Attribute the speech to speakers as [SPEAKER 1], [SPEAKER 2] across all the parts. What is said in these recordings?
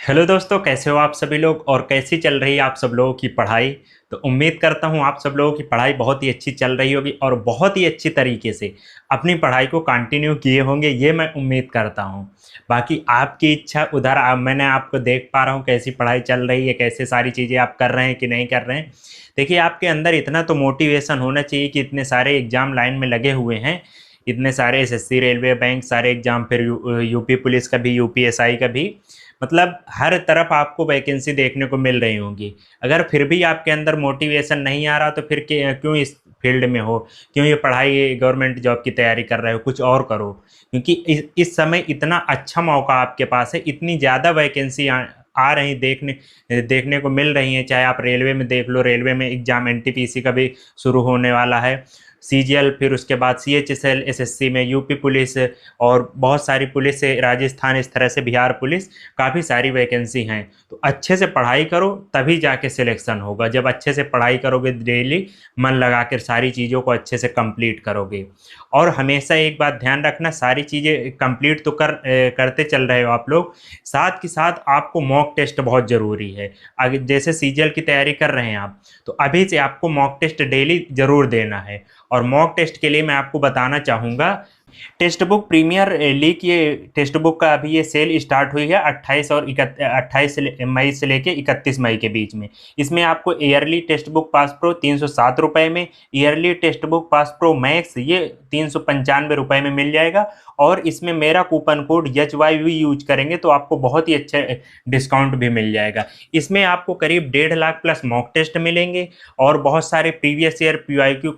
[SPEAKER 1] Hello दोस्तों, कैसे हो आप सभी लोग और कैसी चल रही है आप सब लोगों की पढ़ाई। तो उम्मीद करता हूँ आप सब लोगों की पढ़ाई बहुत ही अच्छी चल रही होगी और बहुत ही अच्छी तरीके से अपनी पढ़ाई को कंटिन्यू किए होंगे, ये मैं उम्मीद करता हूँ। बाकी आपकी इच्छा उधर मैंने आपको देख पा रहा हूँ कैसी पढ़ाई चल रही है, कैसे सारी चीज़ें आप कर रहे हैं कि नहीं कर रहे हैं। देखिए, आपके अंदर इतना तो मोटिवेशन होना चाहिए कि इतने सारे एग्जाम लाइन में लगे हुए हैं, इतने सारे एसएससी, रेलवे, बैंक सारे एग्जाम, फिर यूपी पुलिस का भी, यूपीएसआई का भी, मतलब हर तरफ आपको वैकेंसी देखने को मिल रही होंगी। अगर फिर भी आपके अंदर मोटिवेशन नहीं आ रहा तो फिर क्यों इस फील्ड में हो, क्यों ये पढ़ाई गवर्नमेंट जॉब की तैयारी कर रहे हो, कुछ और करो। क्योंकि इस समय इतना अच्छा मौका आपके पास है, इतनी ज़्यादा वैकेंसी आ रही देखने देखने को मिल रही हैं। चाहे आप रेलवे में देख लो, रेलवे में एग्जाम एनटीपीसी का भी शुरू होने वाला है, सीजीएल, फिर उसके बाद सीएचएसएल, एसएससी में यूपी पुलिस और बहुत सारी पुलिस है, राजस्थान, इस तरह से बिहार पुलिस, काफ़ी सारी वैकेंसी हैं। तो अच्छे से पढ़ाई करो तभी जाके सिलेक्शन होगा। जब अच्छे से पढ़ाई करोगे, डेली मन लगा कर सारी चीज़ों को अच्छे से कंप्लीट करोगे। और हमेशा एक बात ध्यान रखना, सारी चीज़ें कंप्लीट तो करते चल रहे हो आप लोग, साथ के साथ आपको मॉक टेस्ट बहुत ज़रूरी है। आगे जैसे सीजीएल की तैयारी कर रहे हैं आप, तो अभी से आपको मॉक टेस्ट डेली ज़रूर देना है। और मॉक टेस्ट के लिए मैं आपको बताना चाहूँगा, टेक्स्ट बुक प्रीमियर लीग, ये टेक्स्ट बुक का अभी ये सेल स्टार्ट हुई है 28 मई से लेके 31 मई के बीच में। इसमें आपको yearly text book pass pro 307 रुपये में, yearly text book pass pro max ये 395 रुपये में मिल जाएगा। और इसमें मेरा कूपन कोड HYV यूज करेंगे तो आपको बहुत ही अच्छा डिस्काउंट भी मिल जाएगा। इसमें आपको करीब 1.5 लाख प्लस मॉक टेस्ट मिलेंगे और बहुत सारे प्रीवियस ईयर पीवाईक्यू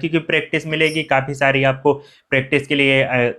[SPEAKER 1] की प्रैक्टिस मिलेगी, काफ़ी सारी आपको प्रैक्टिस के लिए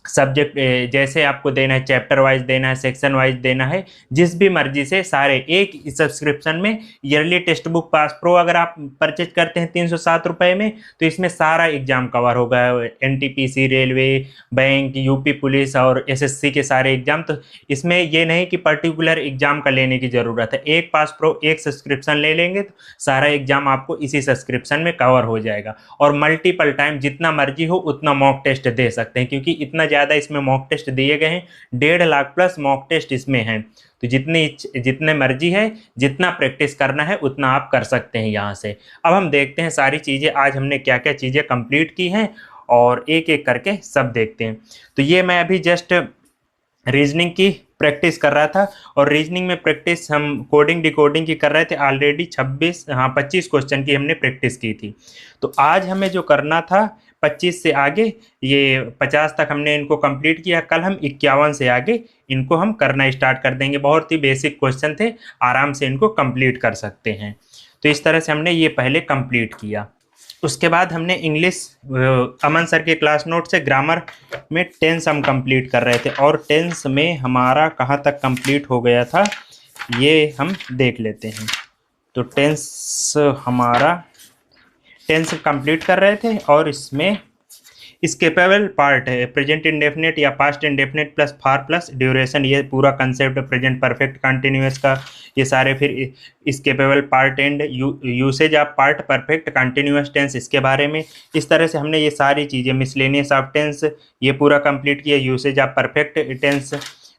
[SPEAKER 1] सब्जेक्ट जैसे आपको देना है, चैप्टर वाइज देना है, सेक्शन वाइज देना है, जिस भी मर्जी से सारे एक सब्सक्रिप्शन में। Yearly text book pass pro अगर आप परचेज करते हैं 307 रुपये में, तो इसमें सारा एग्जाम कवर होगा, NTPC, railway, bank, UP police और एसएससी के सारे एग्जाम। तो इसमें ये नहीं कि पर्टिकुलर एग्जाम का लेने की ज़रूरत है, एक पास प्रो एक सब्सक्रिप्शन ले लेंगे तो सारा एग्जाम आपको इसी सब्सक्रिप्शन में कवर हो जाएगा। और मल्टीपल टाइम जितना मर्जी हो उतना मॉक टेस्ट दे सकते हैं, क्योंकि इतना ज़्यादा इसमें मॉक टेस्ट दिए गए हैं, 1.5 लाख प्लस मॉक टेस्ट इसमें हैं। तो जितने मर्जी है, जितना प्रैक्टिस करना है उतना आप कर सकते हैं यहाँ से। अब हम देखते हैं सारी चीज़ें, आज हमने क्या क्या चीज़ें कंप्लीट की हैं और एक एक करके सब देखते हैं। तो ये मैं अभी जस्ट रीजनिंग की प्रैक्टिस कर रहा था, और रीजनिंग में प्रैक्टिस हम कोडिंग डिकोडिंग की कर रहे थे। ऑलरेडी 25 क्वेश्चन की हमने प्रैक्टिस की थी। तो आज हमें जो करना था 25 से आगे, ये 50 तक हमने इनको कंप्लीट किया। कल हम 51 से आगे इनको हम करना स्टार्ट कर देंगे। बहुत ही बेसिक क्वेश्चन थे, आराम से इनको कंप्लीट कर सकते हैं। तो इस तरह से हमने ये पहले कंप्लीट किया। उसके बाद हमने इंग्लिश, अमन सर के क्लास नोट से ग्रामर में टेंस हम कंप्लीट कर रहे थे, और टेंस में हमारा कहाँ तक कंप्लीट हो गया था ये हम देख लेते हैं। तो हमारा टेंस कंप्लीट कर रहे थे, और इसमें स्केपेबल पार्ट है, प्रेजेंट इंडेफिनिट या पास्ट इंडेफिनिट प्लस फार प्लस ड्यूरेशन, ये पूरा कंसेप्ट प्रेजेंट परफेक्ट कंटिन्यूअस का, ये सारे। फिर स्केपेबल part and usage of part perfect continuous tense, इसके बारे में। इस तरह से हमने ये सारी चीज़ें, मिसलेनियस ऑफ टेंस ये पूरा कंप्लीट किया, यूसेज ऑफ परफेक्ट टेंस।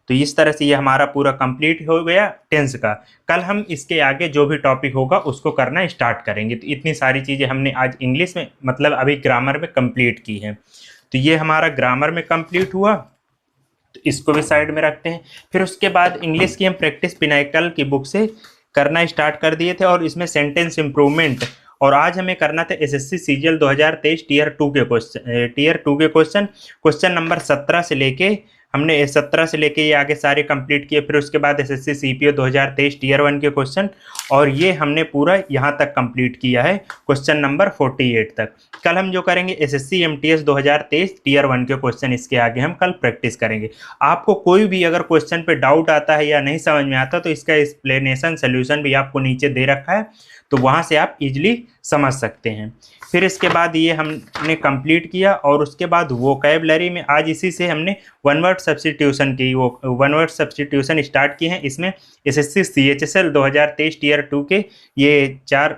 [SPEAKER 1] तो इस तरह से ये हमारा पूरा कंप्लीट हो गया टेंस का। कल हम इसके आगे जो भी टॉपिक होगा उसको करना स्टार्ट करेंगे। तो इतनी सारी चीज़ें हमने आज इंग्लिश में, मतलब अभी ग्रामर में कंप्लीट की हैं। तो ये हमारा ग्रामर में कंप्लीट हुआ, तो इसको भी साइड में रखते हैं। फिर उसके बाद इंग्लिश की हम प्रैक्टिस पिनाकल की बुक से करना स्टार्ट कर दिए थे, और इसमें सेंटेंस इम्प्रूवमेंट। और आज हमें करना था एसएससी सीजीएल 2023 टीयर 2 के क्वेश्चन, क्वेश्चन नंबर 17 से लेके, हमने 17 से लेके ये आगे सारे कंप्लीट किए। फिर उसके बाद एसएससी सीपीओ 2023 टीयर 1 के क्वेश्चन, और ये हमने पूरा यहाँ तक कंप्लीट किया है, क्वेश्चन नंबर 48 तक। कल हम जो करेंगे एसएससी एमटीएस 2023 टीयर 1 के क्वेश्चन, इसके आगे हम कल प्रैक्टिस करेंगे। आपको कोई भी अगर क्वेश्चन पे डाउट आता है या नहीं समझ में आता, तो इसका एक्सप्लेनेशन सोल्यूशन भी आपको नीचे दे रखा है, तो वहाँ से आप इजीली समझ सकते हैं। फिर इसके बाद ये हमने कंप्लीट किया, और उसके बाद वोकैबलरी में आज इसी से हमने वन वर्ड सब्स्टिट्यूशन की, वो वन वर्ड सब्स्टिट्यूशन स्टार्ट किए हैं। इसमें एसएससी सीएचएसएल 2023 टीयर 2 के ये 4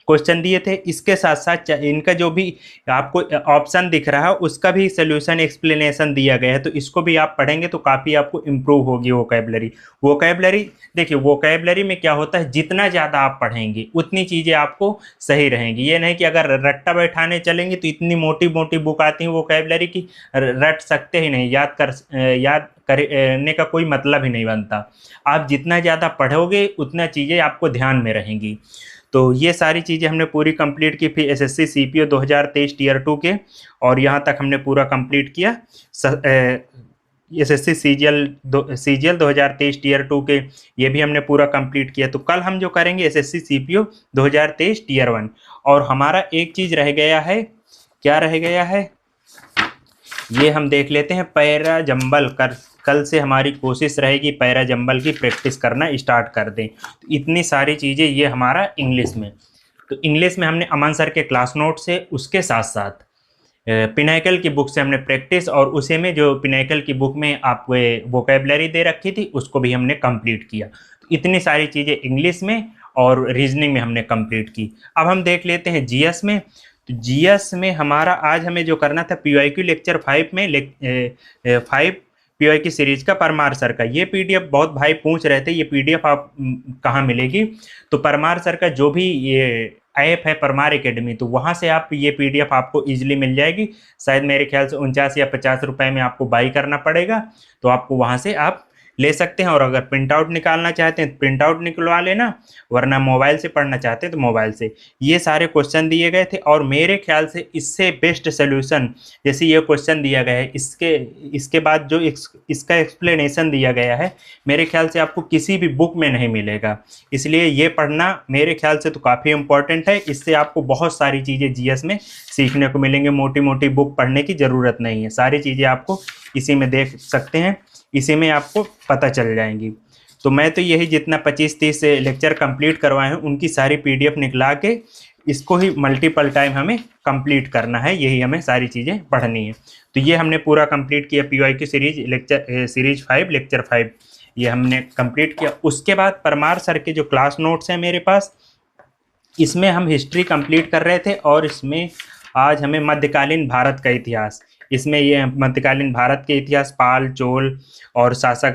[SPEAKER 1] क्वेश्चन दिए थे, इसके साथ साथ इनका जो भी आपको ऑप्शन दिख रहा है उसका भी सोल्यूशन एक्सप्लेनेशन दिया गया है, तो इसको भी आप पढ़ेंगे तो काफ़ी आपको इम्प्रूव होगी वोकैबलरी। वोकैबलरी देखिए, वोकैबलरी में क्या होता है, जितना ज़्यादा आप पढ़ेंगे उतनी चीज़ें आपको सही रहेंगी। ये नहीं कि अगर रट्टा बैठाने चलेंगे तो इतनी मोटी मोटी बुक आती है वोकैबलरी की, रट सकते ही नहीं, याद करने का कोई मतलब ही नहीं बनता। आप जितना ज़्यादा पढ़ोगे उतना चीज़ें आपको ध्यान में रहेंगी। तो ये सारी चीज़ें हमने पूरी कंप्लीट की, फिर एसएससी सीपीओ 2023 टीयर 2 के, और यहाँ तक हमने पूरा कंप्लीट किया। एसएससी सीजीएल 2023 टीयर 2 के, ये भी हमने पूरा कंप्लीट किया। तो कल हम जो करेंगे एसएससी सीपीओ 2023 टीयर 1, और हमारा एक चीज़ रह गया है, क्या रह गया है ये हम देख लेते हैं, पैरा जंबल कर। कल से हमारी कोशिश रहेगी पैरा जंबल की प्रैक्टिस करना स्टार्ट कर दें। तो इतनी सारी चीज़ें ये हमारा इंग्लिश में। तो इंग्लिश में हमने अमन सर के क्लास नोट से, उसके साथ साथ पिनाकल की बुक से हमने प्रैक्टिस, और उसे में जो पिनाकल की बुक में आपको वोकैबलरी दे रखी थी उसको भी हमने कंप्लीट किया। तो इतनी सारी चीज़ें इंग्लिश में और रीजनिंग में हमने कंप्लीट की। अब हम देख लेते हैं जीएस में। तो जीएस में हमारा आज हमें जो करना था, पीवाईक्यू लेक्चर 5 में 5 पीवाईक्यू सीरीज का परमार सर का ये पीडीएफ बहुत भाई पूछ रहे थे, ये पीडीएफ आप कहाँ मिलेगी। तो परमार सर का जो भी ये ऐप है परमार एकेडमी, तो वहाँ से आप ये पीडीएफ आपको इजीली मिल जाएगी। शायद मेरे ख्याल से 49 या 50 रुपए में आपको बाई करना पड़ेगा, तो आपको वहाँ से आप ले सकते हैं। और अगर प्रिंट आउट निकालना चाहते हैं तो प्रिंट आउट निकलवा लेना, वरना मोबाइल से पढ़ना चाहते हैं तो मोबाइल से। ये सारे क्वेश्चन दिए गए थे, और मेरे ख्याल से इससे बेस्ट सोल्यूशन, जैसे ये क्वेश्चन दिया गया है, इसके बाद जो इसका एक्सप्लेनेशन दिया गया है, मेरे ख्याल से आपको किसी भी बुक में नहीं मिलेगा। इसलिए ये पढ़ना मेरे ख्याल से तो काफ़ी इंपॉर्टेंट है। इससे आपको बहुत सारी चीज़ें जीएस में सीखने को मिलेंगे। मोटी मोटी बुक पढ़ने की ज़रूरत नहीं है, सारी चीज़ें आपको इसी में देख सकते हैं, इसी में आपको पता चल जाएंगी। तो मैं तो यही जितना 25-30 लेक्चर कंप्लीट करवाए हैं उनकी सारी पीडीएफ निकला के इसको ही मल्टीपल टाइम हमें कंप्लीट करना है, यही हमें सारी चीज़ें पढ़नी है। तो ये हमने पूरा कंप्लीट किया, पीवाईक्यू सीरीज 5 लेक्चर 5 ये हमने कंप्लीट किया। उसके बाद परमार सर के जो क्लास नोट्स हैं मेरे पास, इसमें हम हिस्ट्री कंप्लीट कर रहे थे, और इसमें आज हमें मध्यकालीन भारत का इतिहास, इसमें ये मध्यकालीन भारत के इतिहास, पाल, चोल और शासक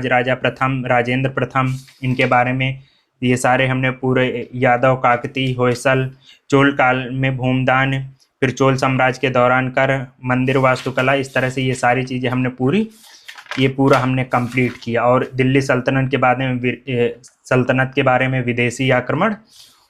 [SPEAKER 1] राजा प्रथम, राजेंद्र प्रथम, इनके बारे में ये सारे हमने पूरे, यादव, काकती, होयसल, चोल काल में भूमदान, फिर चोल साम्राज्य के दौरान कर, मंदिर वास्तुकला, इस तरह से ये सारी चीज़ें हमने पूरा हमने कंप्लीट किया। और दिल्ली सल्तनत के बारे में विदेशी आक्रमण,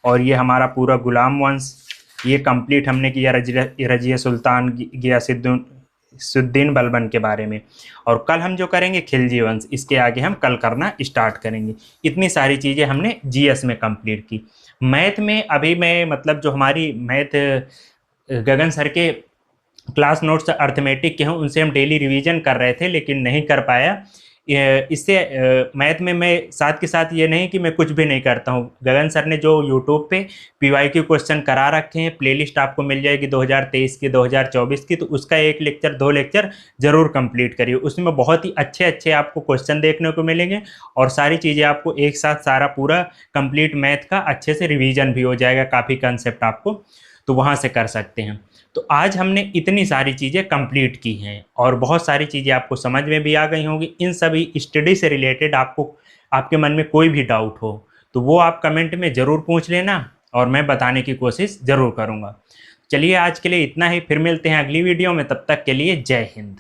[SPEAKER 1] और ये हमारा पूरा गुलाम वंश, ये कंप्लीट हमने किया। रजिया सुल्तान गियासुद्दीन बलबन के बारे में। और कल हम जो करेंगे खिलजी वंश, इसके आगे हम कल करना स्टार्ट करेंगे। इतनी सारी चीज़ें हमने जीएस में कंप्लीट की। मैथ में अभी मैं मतलब जो हमारी मैथ गगन सर के क्लास नोट्स अर्थमेटिक के हैं उनसे हम डेली रिवीजन कर रहे थे, लेकिन नहीं कर पाया। इससे मैथ में मैं साथ के साथ ये नहीं कि मैं कुछ भी नहीं करता हूँ। गगन सर ने जो यूट्यूब पे पीवाईक्यू क्वेश्चन करा रखे हैं, प्लेलिस्ट आपको मिल जाएगी 2023 की, 2024 की, तो उसका 1 लेक्चर 2 लेक्चर जरूर कंप्लीट करिए। उसमें बहुत ही अच्छे अच्छे आपको क्वेश्चन देखने को मिलेंगे, और सारी चीज़ें आपको एक साथ सारा पूरा कंप्लीट मैथ का अच्छे से रिविजन भी हो जाएगा, काफ़ी कंसेप्ट आपको तो वहाँ से कर सकते हैं। तो आज हमने इतनी सारी चीज़ें कंप्लीट की हैं, और बहुत सारी चीज़ें आपको समझ में भी आ गई होंगी। इन सभी स्टडी से रिलेटेड आपको, आपके मन में कोई भी डाउट हो तो वो आप कमेंट में ज़रूर पूछ लेना, और मैं बताने की कोशिश ज़रूर करूँगा। चलिए आज के लिए इतना ही, फिर मिलते हैं अगली वीडियो में, तब तक के लिए जय हिंद।